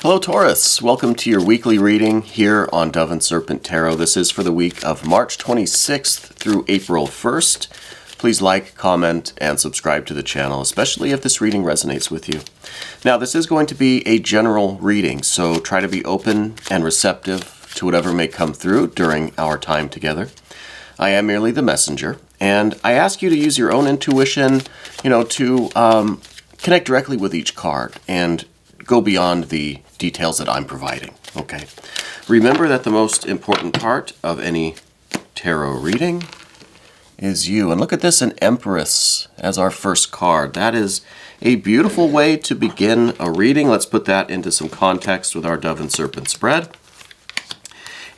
Hello Taurus, welcome to your weekly reading here on Dove and Serpent Tarot. This is for the week of March 26th through April 1st. Please like, comment, and subscribe to the channel, especially if this reading resonates with you. Now this is going to be a general reading, so try to be open and receptive to whatever may come through during our time together. I am merely the messenger, and I ask you to use your own intuition, to connect directly with each card and go beyond the details that I'm providing, okay? Remember that the most important part of any tarot reading is you. And look at this, an Empress as our first card. That is a beautiful way to begin a reading. Let's put that into some context with our Dove and Serpent spread.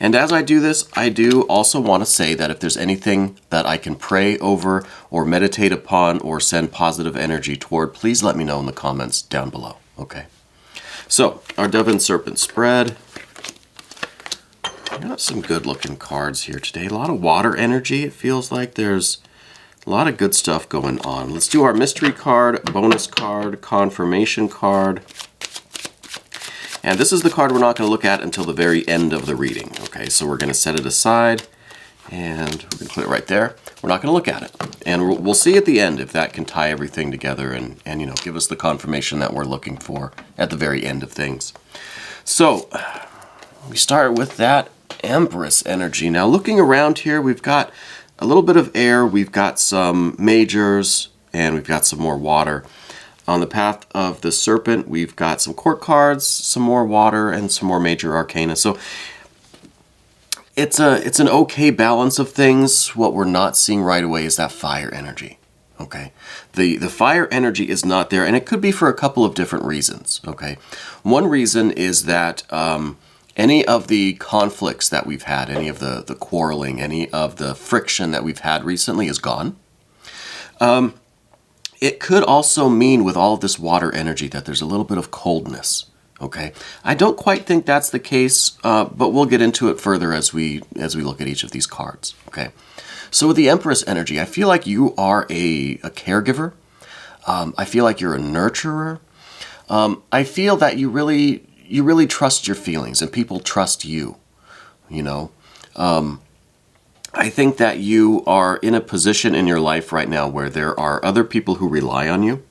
And as I do this, I do also want to say that if there's anything that I can pray over or meditate upon or send positive energy toward, please let me know in the comments down below, okay? So, our Dove and Serpent spread. Got some good looking cards here today. A lot of water energy. It feels like there's a lot of good stuff going on. Let's do our mystery card, bonus card, confirmation card. And this is the card we're not going to look at until the very end of the reading. Okay, so we're going to set it aside and we're going to put it right there. We're not going to look at it. And we'll see at the end if that can tie everything together and give us the confirmation that we're looking for at the very end of things. So we start with that Empress energy. Now looking around here, we've got a little bit of air, we've got some majors, and we've got some more water. On the path of the Serpent, we've got some court cards, some more water, and some more major arcana. So it's an okay balance of things. What we're not seeing right away is that fire energy. Okay, the fire energy is not there, and it could be for a couple of different reasons. Okay, one reason is that any of the conflicts that we've had, any of the quarreling, any of the friction that we've had recently is gone. It could also mean with all of this water energy that there's a little bit of coldness. Okay, I don't quite think that's the case, but we'll get into it further as we look at each of these cards. Okay, so with the Empress energy, I feel like you are a caregiver. I feel like you're a nurturer. I feel that you really trust your feelings and people trust you. I think that you are in a position in your life right now where there are other people who rely on you.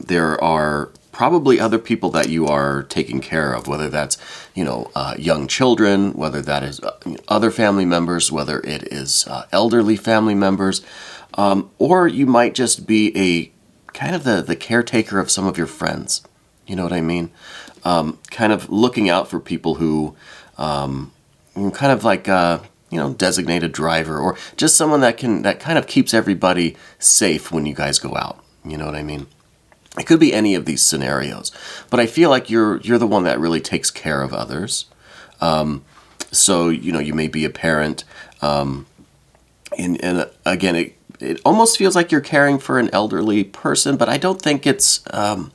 There are probably other people that you are taking care of, whether that's, young children, whether that is other family members, whether it is elderly family members, or you might just be a kind of the caretaker of some of your friends. You know what I mean? Kind of looking out for people who, kind of like, designated driver, or just someone that kind of keeps everybody safe when you guys go out. You know what I mean? It could be any of these scenarios, but I feel like you're the one that really takes care of others. So, you may be a parent, and again, it almost feels like you're caring for an elderly person, but I don't think it's an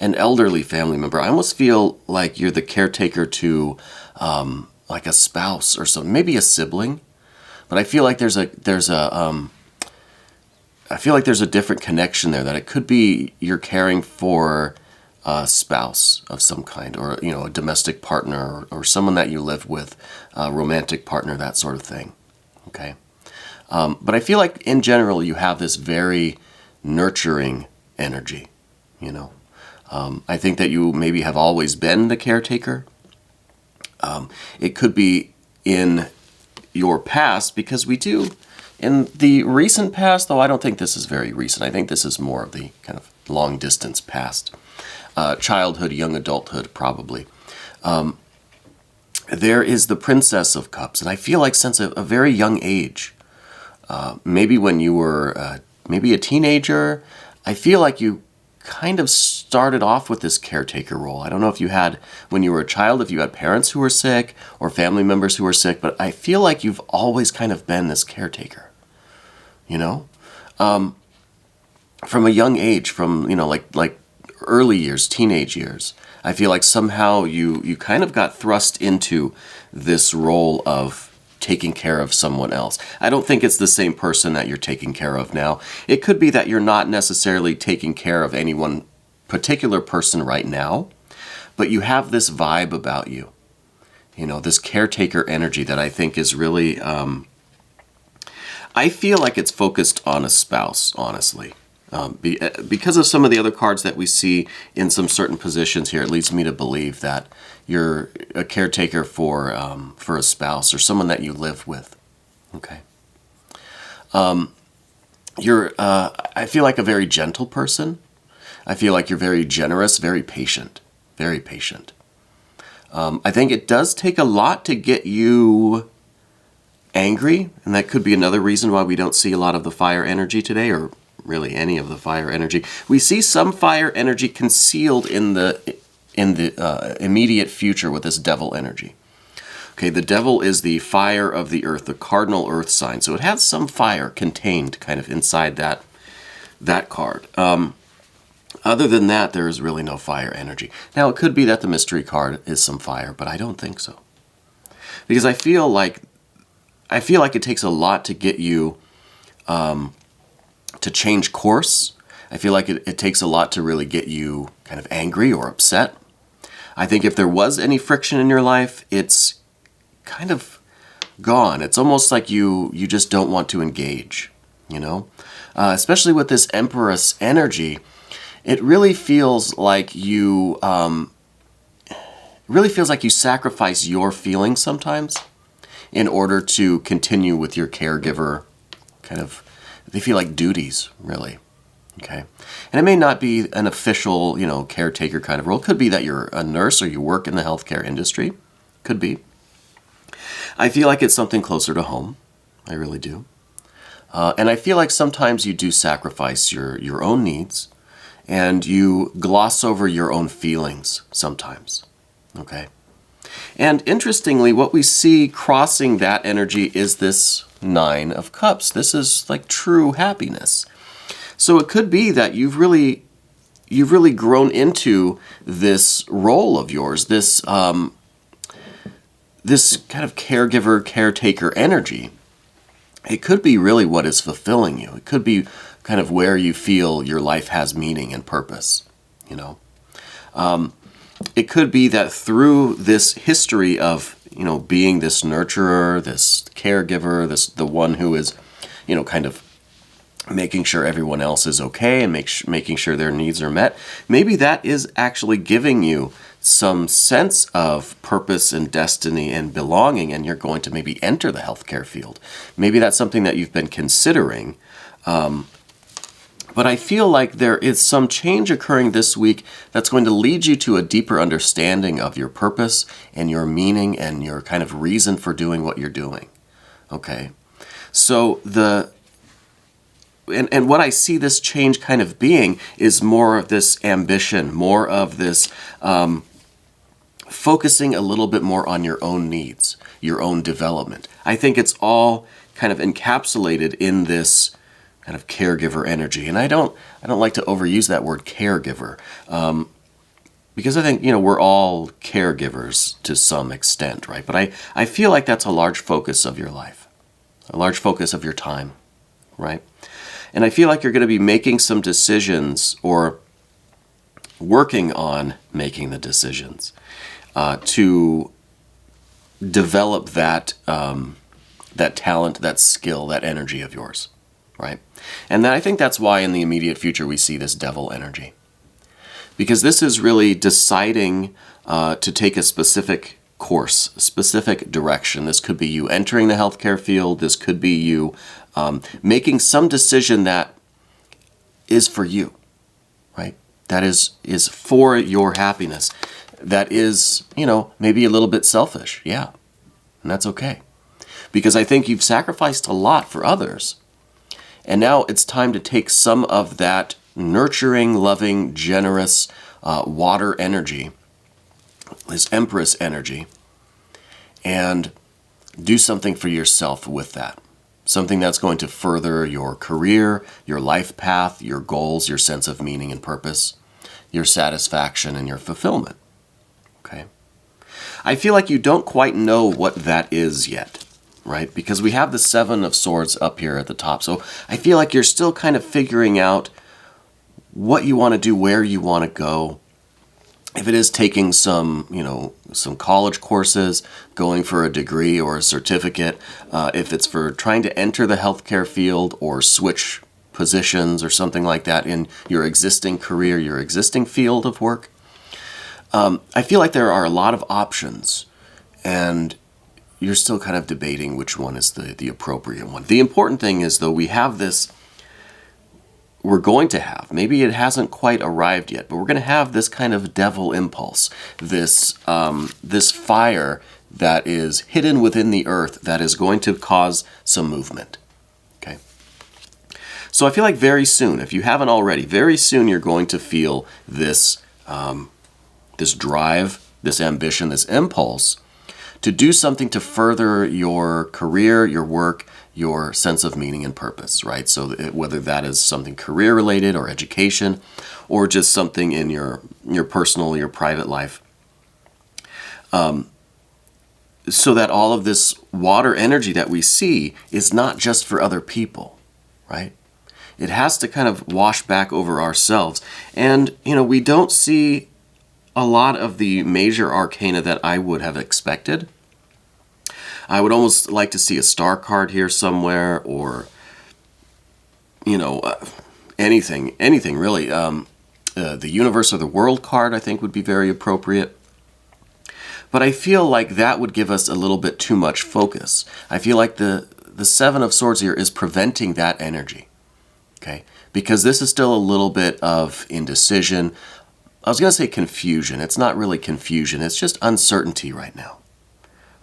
elderly family member. I almost feel like you're the caretaker to like a spouse or something, maybe a sibling. But I feel like there's a different connection there, that it could be you're caring for a spouse of some kind, or a domestic partner, or someone that you live with, a romantic partner, that sort of thing. Okay, but I feel like in general you have this very nurturing energy. I think that you maybe have always been the caretaker. It could be in your past, because we do. In the recent past, though, I don't think this is very recent. I think this is more of the kind of long distance past. Childhood, young adulthood, probably. There is the Princess of Cups, and I feel like since a very young age, maybe when you were maybe a teenager, I feel like you kind of started off with this caretaker role. I don't know if you had, when you were a child, if you had parents who were sick or family members who were sick, but I feel like you've always kind of been this caretaker, from a young age, from, like early years, teenage years. I feel like somehow you kind of got thrust into this role of taking care of someone else. I don't think it's the same person that you're taking care of now. It could be that you're not necessarily taking care of any one particular person right now, but you have this vibe about you. You know, this caretaker energy that I think is really, I feel like it's focused on a spouse, honestly. Because of some of the other cards that we see in some certain positions here, it leads me to believe that you're a caretaker for a spouse or someone that you live with. Okay. You're, I feel like a very gentle person. I feel like you're very generous, very patient, very patient. I think it does take a lot to get you angry, and that could be another reason why we don't see a lot of the fire energy today, or really any of the fire energy. We see some fire energy concealed in the immediate future with this devil energy. Okay, the devil is the fire of the earth, the cardinal earth sign. So it has some fire contained kind of inside that card. Other than that, there is really no fire energy. Now, it could be that the mystery card is some fire, but I don't think so. Because I feel like it takes a lot to get you to change course. I feel like it takes a lot to really get you kind of angry or upset. I think if there was any friction in your life, it's kind of gone. It's almost like you just don't want to engage, you know? Especially with this Empress energy, it really feels like you sacrifice your feelings sometimes in order to continue with your caregiver kind of, they feel like duties, really. Okay. And it may not be an official, you know, caretaker kind of role. It could be that you're a nurse or you work in the healthcare industry. Could be. I feel like it's something closer to home. I really do. And I feel like sometimes you do sacrifice your own needs and you gloss over your own feelings sometimes. Okay. And interestingly, what we see crossing that energy is this Nine of Cups. This is like true happiness. So it could be that you've really grown into this role of yours, this this kind of caregiver, caretaker energy. It could be really what is fulfilling you. It could be kind of where you feel your life has meaning and purpose, you know. It could be that through this history of, you know, being this nurturer, this caregiver, the one who is, you know, kind of making sure everyone else is okay and making sure their needs are met, maybe that is actually giving you some sense of purpose and destiny and belonging, and you're going to maybe enter the healthcare field. Maybe that's something that you've been considering. But I feel like there is some change occurring this week that's going to lead you to a deeper understanding of your purpose and your meaning and your kind of reason for doing what you're doing. Okay? So and what I see this change kind of being is more of this ambition, more of this focusing a little bit more on your own needs, your own development. I think it's all kind of encapsulated in this kind of caregiver energy. And I don't like to overuse that word caregiver, because I think, you know, we're all caregivers to some extent, right? But I feel like that's a large focus of your life, a large focus of your time, right? And I feel like you're going to be making some decisions or working on making the decisions to develop that that talent, that skill, that energy of yours, right? And then I think that's why in the immediate future we see this devil energy. Because this is really deciding to take a specific course, a specific direction. This could be you entering the healthcare field. This could be you making some decision that is for you, right? That is for your happiness. That is, you know, maybe a little bit selfish. Yeah, and that's okay. Because I think you've sacrificed a lot for others. And now it's time to take some of that nurturing, loving, generous water energy, this Empress energy, and do something for yourself with that. Something that's going to further your career, your life path, your goals, your sense of meaning and purpose, your satisfaction and your fulfillment. Okay? I feel like you don't quite know what that is yet, right? Because we have the Seven of Swords up here at the top. So I feel like you're still kind of figuring out what you want to do, where you want to go. if it is taking some, some college courses, going for a degree or a certificate, if it's for trying to enter the healthcare field or switch positions or something like that in your existing career, your existing field of work, I feel like there are a lot of options, and you're still kind of debating which one is the appropriate one. The important thing is, though, we're going to have, maybe it hasn't quite arrived yet, but we're going to have this kind of devil impulse, this fire that is hidden within the earth that is going to cause some movement. Okay? So I feel like very soon, if you haven't already, very soon you're going to feel this, this drive, this ambition, this impulse to do something to further your career, your work, your sense of meaning and purpose, right? So whether that is something career related or education, or just something in your personal, your private life, so that all of this water energy that we see is not just for other people, right? It has to kind of wash back over ourselves. And, we don't see a lot of the major arcana that I would have expected. I would almost like to see a star card here somewhere, or, anything really. The universe or the world card, I think, would be very appropriate. But I feel like that would give us a little bit too much focus. I feel like the Seven of Swords here is preventing that energy, okay? Because this is still a little bit of indecision. I was going to say confusion. It's not really confusion. It's just uncertainty right now.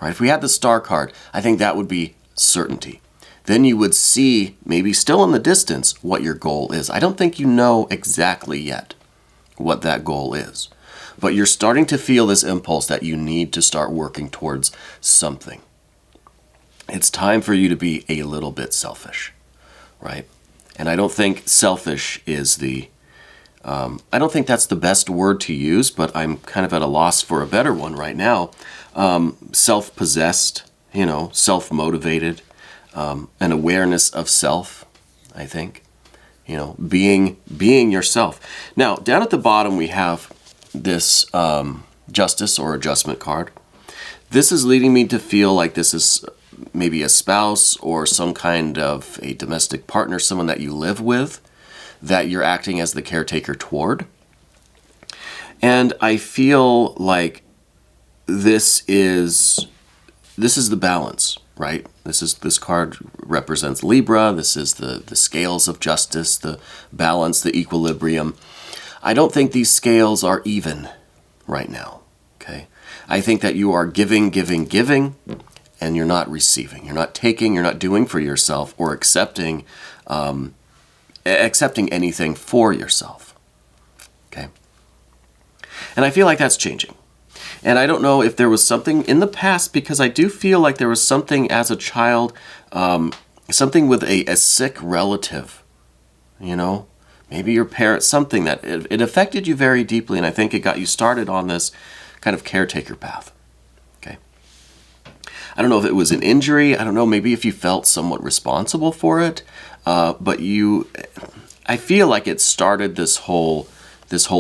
Right? If we had the star card, I think that would be certainty. Then you would see, maybe still in the distance, what your goal is. I don't think you know exactly yet what that goal is. But you're starting to feel this impulse that you need to start working towards something. It's time for you to be a little bit selfish, right? And I don't think selfish is I don't think that's the best word to use, but I'm kind of at a loss for a better one right now. Self-possessed, self-motivated, an awareness of self, I think. Being yourself. Now, down at the bottom we have this Justice or Adjustment card. This is leading me to feel like this is maybe a spouse or some kind of a domestic partner, someone that you live with, that you're acting as the caretaker toward. And I feel like this is the balance, right? This card represents Libra. This is the scales of justice, the balance, the equilibrium. I don't think these scales are even right now, okay? I think that you are giving, and you're not receiving. You're not taking, you're not doing for yourself or accepting anything for yourself, okay? And I feel like that's changing. And I don't know if there was something in the past, because I do feel like there was something as a child, something with a sick relative, maybe your parents, something that it affected you very deeply, and I think it got you started on this kind of caretaker path, okay? I don't know if it was an injury, I don't know, maybe if you felt somewhat responsible for it, but I feel like it started this whole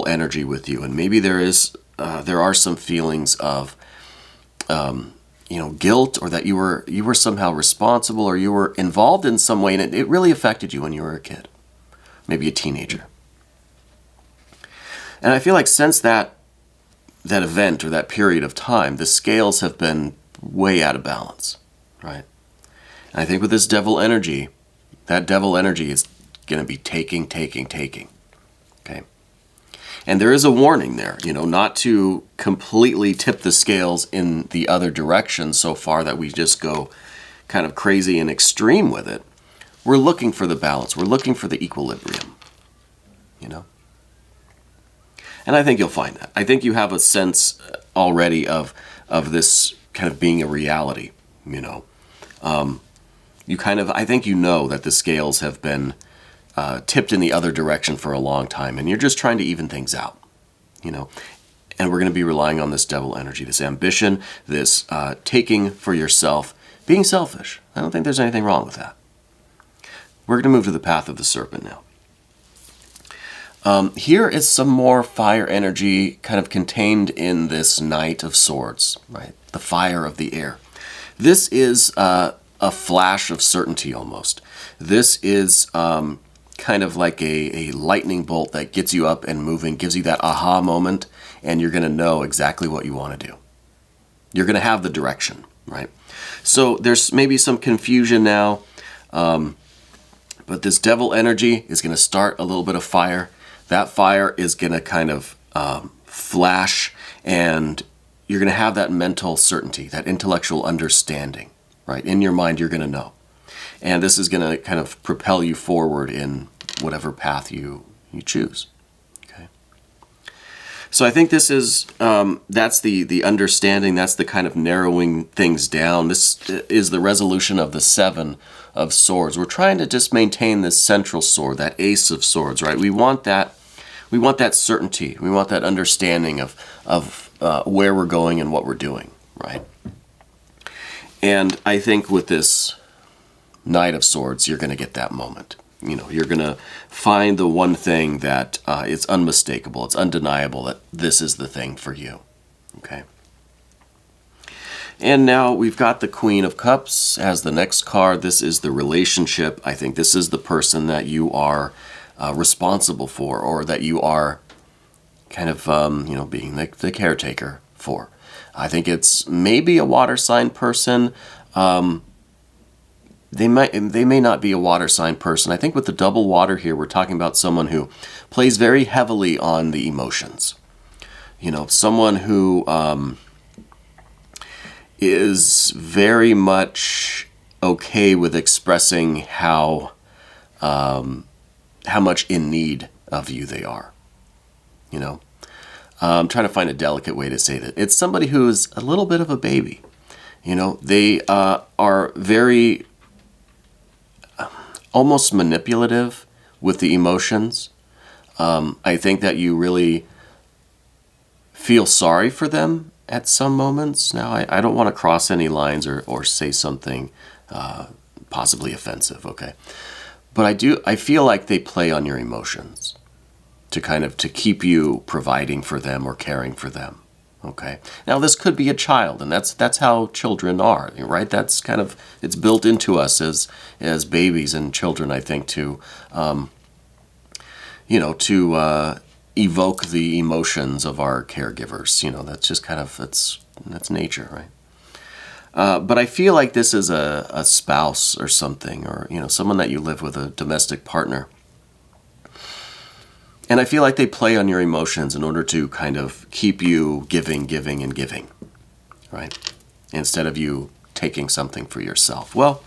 energy with you, and maybe there are some feelings of, guilt, or that you were somehow responsible, or you were involved in some way, and it really affected you when you were a kid, maybe a teenager. And I feel like since that event or that period of time, the scales have been way out of balance, right? And I think with this devil energy, that devil energy is going to be taking, okay? And there is a warning there, not to completely tip the scales in the other direction so far that we just go kind of crazy and extreme with it. We're looking for the balance. We're looking for the equilibrium, And I think you'll find that. I think you have a sense already of this kind of being a reality, I think that the scales have been tipped in the other direction for a long time, and you're just trying to even things out, and we're going to be relying on this devil energy, this ambition, this taking for yourself, being selfish. I don't think there's anything wrong with that. We're going to move to the path of the serpent now. Here is some more fire energy kind of contained in this Knight of Swords, right? The fire of the air. This is a flash of certainty almost. This is kind of like a lightning bolt that gets you up and moving, gives you that aha moment, and you're going to know exactly what you want to do. You're going to have the direction, right? So there's maybe some confusion now, but this devil energy is going to start a little bit of fire. That fire is going to kind of flash, and you're going to have that mental certainty, that intellectual understanding, right? In your mind, you're going to know. And this is going to kind of propel you forward in whatever path you choose. Okay. So I think this is, that's the understanding, that's the kind of narrowing things down. This is the resolution of the Seven of Swords. We're trying to just maintain this central sword, that Ace of Swords, right? We want that certainty. We want that understanding of where we're going and what we're doing, right? And I think with this Knight of Swords, you're going to get that moment. You know, you're going to find the one thing that is unmistakable, it's undeniable that this is the thing for you. Okay. And now we've got the Queen of Cups as the next card. This is the relationship. I think this is the person that you are responsible for, or that you are kind of, being the caretaker for. I think it's maybe a water sign person. They may not be a water sign person. I think with the double water here, we're talking about someone who plays very heavily on the emotions. You know, someone who is very much okay with expressing how much in need of you they are. You know, I'm trying to find a delicate way to say that. It's somebody who is a little bit of a baby. You know, they are very almost manipulative with the emotions. I think that you really feel sorry for them at some moments. Now, I don't want to cross any lines or say something possibly offensive, okay? But I feel like they play on your emotions to keep you providing for them or caring for them. Okay. Now this could be a child, and that's how children are, right? That's kind of, it's built into us as babies and children, I think, to evoke the emotions of our caregivers. You know, that's just kind of, that's nature, right? But I feel like this is a spouse or something, or, you know, someone that you live with, a domestic partner. And I feel like they play on your emotions in order to kind of keep you giving, and giving, right? Instead of you taking something for yourself. Well,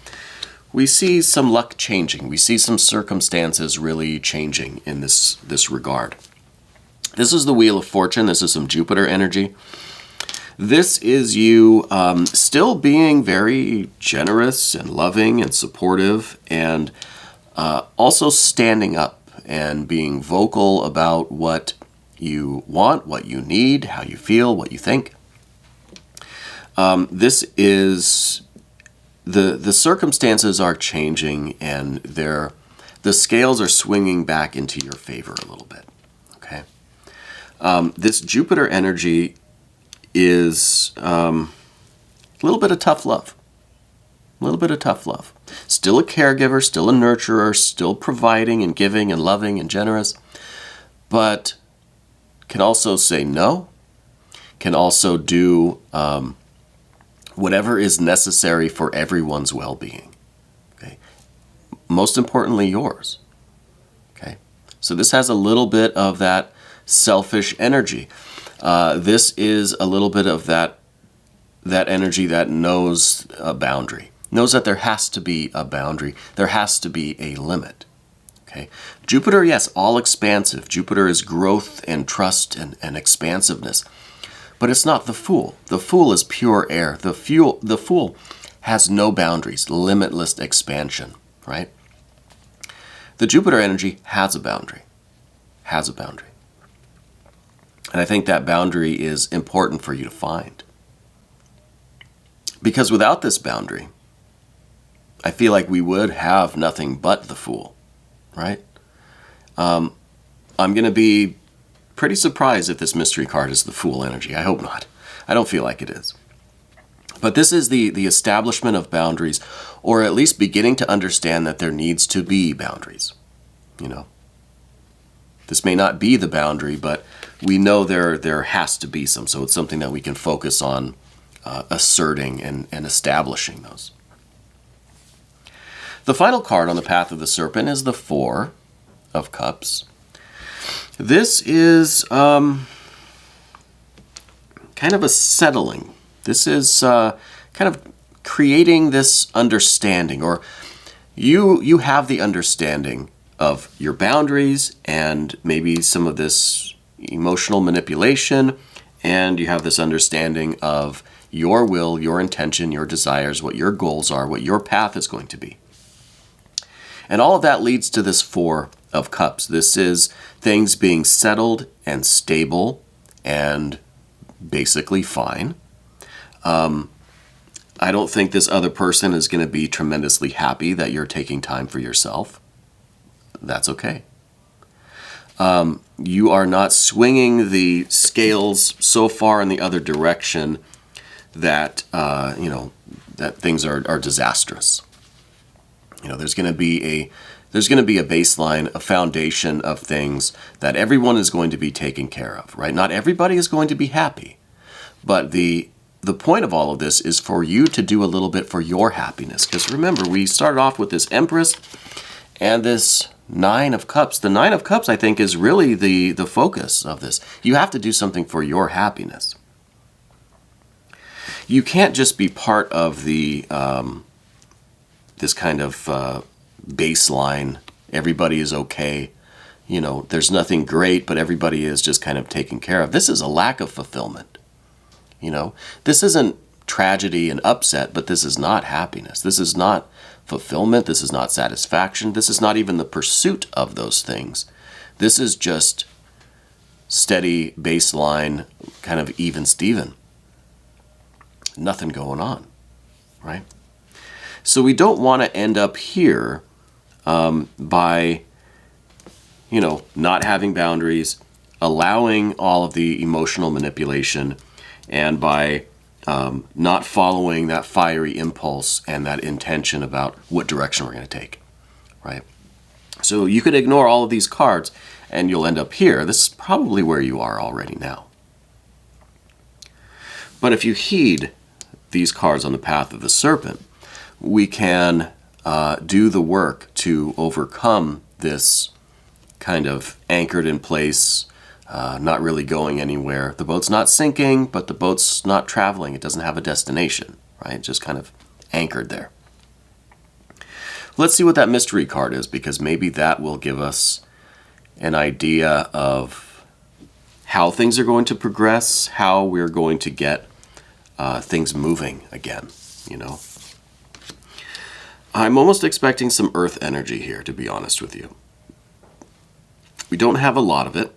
we see some luck changing. We see some circumstances really changing in this regard. This is the Wheel of Fortune. This is some Jupiter energy. This is you still being very generous and loving and supportive, and also standing up and being vocal about what you want, what you need, how you feel, what you think. This is, the circumstances are changing, and the scales are swinging back into your favor a little bit, okay? This Jupiter energy is a little bit of tough love. A little bit of tough love. Still a caregiver, still a nurturer, still providing and giving and loving and generous, but can also say no, can also do whatever is necessary for everyone's well-being. Okay? Most importantly, yours. Okay? So this has a little bit of that selfish energy. This is a little bit of that energy that knows a boundary. Knows that there has to be a boundary. There has to be a limit. Okay? Jupiter, yes, all expansive. Jupiter is growth and trust and expansiveness. But it's not the Fool. The Fool is pure air. The Fool has no boundaries, limitless expansion, right? The Jupiter energy has a boundary. Has a boundary. And I think that boundary is important for you to find. Because without this boundary, I feel like we would have nothing but the Fool, right? I'm going to be pretty surprised if this mystery card is the Fool energy. I hope not. I don't feel like it is. But this is the establishment of boundaries, or at least beginning to understand that there needs to be boundaries. You know, this may not be the boundary, but we know there has to be some. So it's something that we can focus on asserting and establishing those. The final card on the path of the Serpent is the Four of Cups. This is kind of a settling. This is kind of creating this understanding, or you have the understanding of your boundaries and maybe some of this emotional manipulation, and you have this understanding of your will, your intention, your desires, what your goals are, what your path is going to be. And all of that leads to this Four of Cups. This is things being settled and stable and basically fine. I don't think this other person is going to be tremendously happy that you're taking time for yourself. That's okay. You are not swinging the scales so far in the other direction that, that things are disastrous. There's going to be a baseline, a foundation of things that everyone is going to be taken care of, right? Not everybody is going to be happy, but the point of all of this is for you to do a little bit for your happiness. Because remember, we started off with this Empress and this Nine of Cups. The Nine of Cups, I think, is really the focus of this. You have to do something for your happiness. You can't just be part of the this kind of baseline, everybody is okay, there's nothing great, but everybody is just kind of taken care of. This is a lack of fulfillment. This isn't tragedy and upset, but this is not happiness. This is not fulfillment. This is not satisfaction. This is not even the pursuit of those things. This is just steady baseline, kind of even Steven. Nothing going on, right? So we don't want to end up here by, not having boundaries, allowing all of the emotional manipulation, and by not following that fiery impulse and that intention about what direction we're going to take, right? So you could ignore all of these cards and you'll end up here. This is probably where you are already now. But if you heed these cards on the path of the Serpent, we can do the work to overcome this kind of anchored in place, not really going anywhere. The boat's not sinking, but the boat's not traveling. It doesn't have a destination, right? Just kind of anchored there. Let's see what that mystery card is, because maybe that will give us an idea of how things are going to progress, how we're going to get things moving again, I'm almost expecting some earth energy here, to be honest with you. We don't have a lot of it.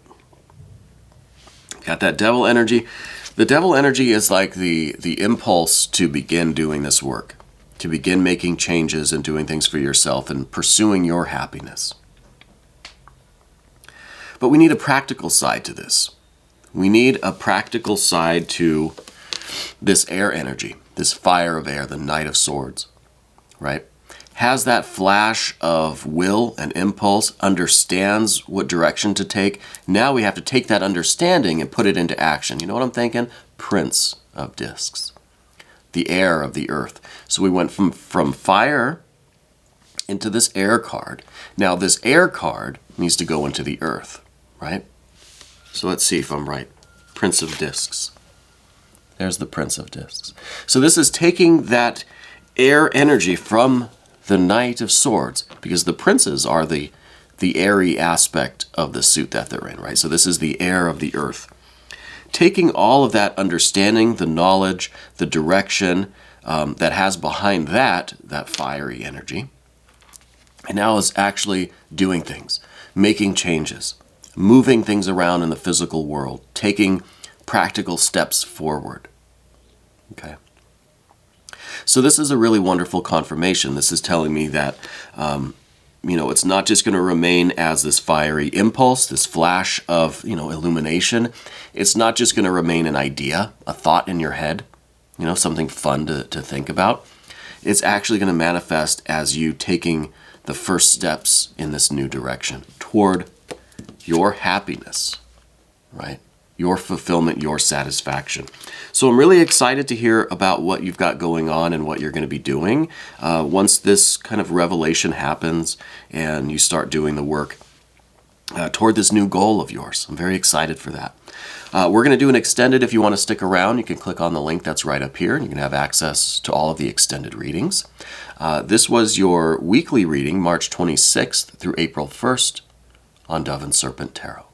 Got that devil energy. The devil energy is like the impulse to begin doing this work, to begin making changes and doing things for yourself and pursuing your happiness. But we need a practical side to this. We need a practical side to this air energy, this fire of air, the Knight of Swords, right? Has that flash of will and impulse, understands what direction to take. Now we have to take that understanding and put it into action. You know what I'm thinking? Prince of Discs, the air of the earth. So we went from fire into this air card. Now this air card needs to go into the earth, right? So let's see if I'm right. Prince of Discs. There's the Prince of Discs. So this is taking that air energy from the Knight of Swords, because the princes are the airy aspect of the suit that they're in, right? So this is the air of the earth. Taking all of that understanding, the knowledge, the direction that has behind that fiery energy, and now is actually doing things, making changes, moving things around in the physical world, taking practical steps forward. Okay. So this is a really wonderful confirmation. This is telling me that, it's not just going to remain as this fiery impulse, this flash of, illumination. It's not just going to remain an idea, a thought in your head, something fun to think about. It's actually going to manifest as you taking the first steps in this new direction toward your happiness, right? Your fulfillment, your satisfaction. So I'm really excited to hear about what you've got going on and what you're going to be doing once this kind of revelation happens and you start doing the work toward this new goal of yours. I'm very excited for that. We're going to do an extended. If you want to stick around, you can click on the link that's right up here and you can have access to all of the extended readings. This was your weekly reading, March 26th through April 1st on Dove and Serpent Tarot.